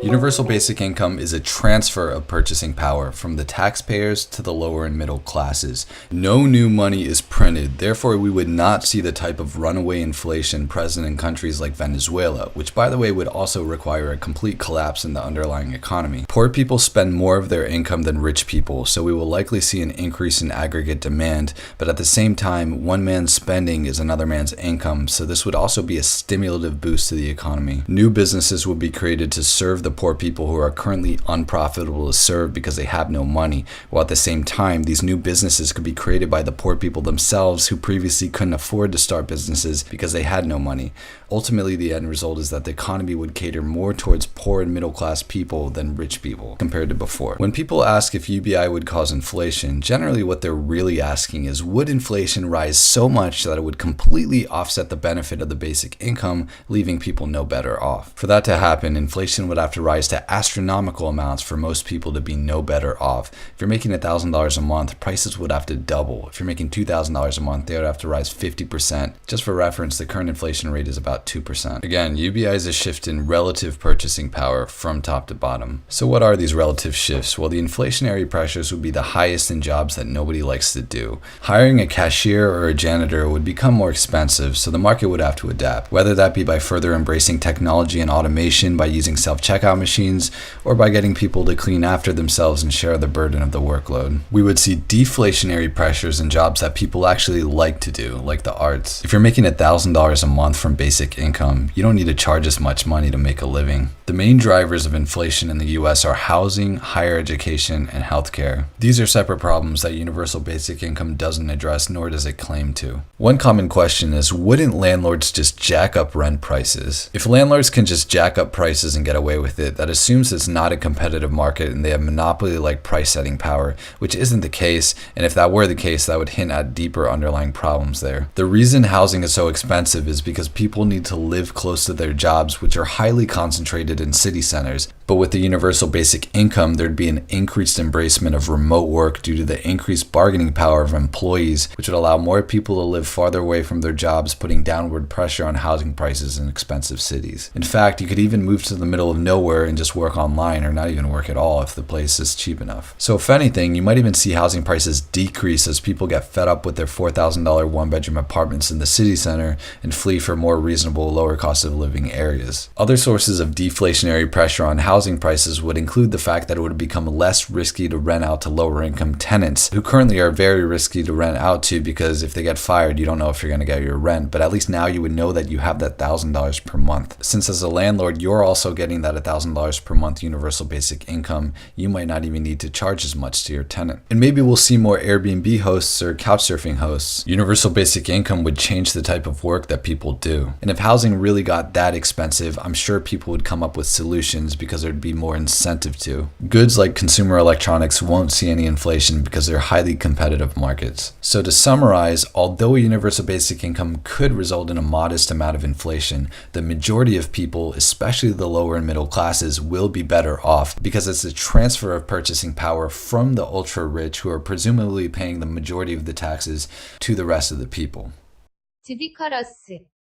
Universal basic income is a transfer of purchasing power from the taxpayers to the lower and middle classes. No new money is printed, therefore we would not see the type of runaway inflation present in countries like Venezuela, which by the way would also require a complete collapse in the underlying economy. Poor people spend more of their income than rich people, so we will likely see an increase in aggregate demand, but at the same time, one man's spending is another man's income, so this would also be a stimulative boost to the economy. New businesses would be created to serve the poor people who are currently unprofitable to serve because they have no money, while at the same time, these new businesses could be created by the poor people themselves who previously couldn't afford to start businesses because they had no money. Ultimately, the end result is that the economy would cater more towards poor and middle class people than rich people compared to before. When people ask if UBI would cause inflation, generally what they're really asking is, would inflation rise so much that it would completely offset the benefit of the basic income, leaving people no better off? For that to happen, inflation would have to rise to astronomical amounts for most people to be no better off. If you're making $1,000 a month, prices would have to double. If you're making $2,000 a month, they would have to rise 50%. Just for reference, the current inflation rate is about 2%. Again, UBI is a shift in relative purchasing power from top to bottom. So what are these relative shifts? Well, the inflationary pressures would be the highest in jobs that nobody likes to do. Hiring a cashier or a janitor would become more expensive, so the market would have to adapt, whether that be by further embracing technology and automation, by using self-checkout machines, or by getting people to clean after themselves and share the burden of the workload. We would see deflationary pressures in jobs that people actually like to do, like the arts. If you're making $1,000 a month from basic income, you don't need to charge as much money to make a living. The main drivers of inflation in the US are housing, higher education, and healthcare. These are separate problems that universal basic income doesn't address, nor does it claim to. One common question is, wouldn't landlords just jack up rent prices? If landlords can just jack up prices and get away with it, that assumes it's not a competitive market and they have monopoly-like price setting power, which isn't the case, and if that were the case, that would hint at deeper underlying problems there. The reason housing is so expensive is because people need to live close to their jobs, which are highly concentrated in city centers. But with the universal basic income, there'd be an increased embracement of remote work due to the increased bargaining power of employees, which would allow more people to live farther away from their jobs, putting downward pressure on housing prices in expensive cities. In fact, you could even move to the middle of nowhere and just work online, or not even work at all if the place is cheap enough. So if anything, you might even see housing prices decrease as people get fed up with their $4,000 one-bedroom apartments in the city center and flee for more reasonable, lower cost of living areas. Other sources of deflationary pressure on housing prices would include the fact that it would become less risky to rent out to lower income tenants, who currently are very risky to rent out to because if they get fired, you don't know if you're going to get your rent, but at least now you would know that you have that $1,000 per month. Since as a landlord, you're also getting that $1,000 per month universal basic income, you might not even need to charge as much to your tenant. And maybe we'll see more Airbnb hosts or couchsurfing hosts. Universal basic income would change the type of work that people do. And if housing really got that expensive, I'm sure people would come up with solutions because there'd be more incentive to. Goods like consumer electronics won't see any inflation because they're highly competitive markets. So to summarize, although a universal basic income could result in a modest amount of inflation, the majority of people, especially the lower and middle classes, will be better off because it's a transfer of purchasing power from the ultra rich, who are presumably paying the majority of the taxes, to the rest of the people. 트비커러스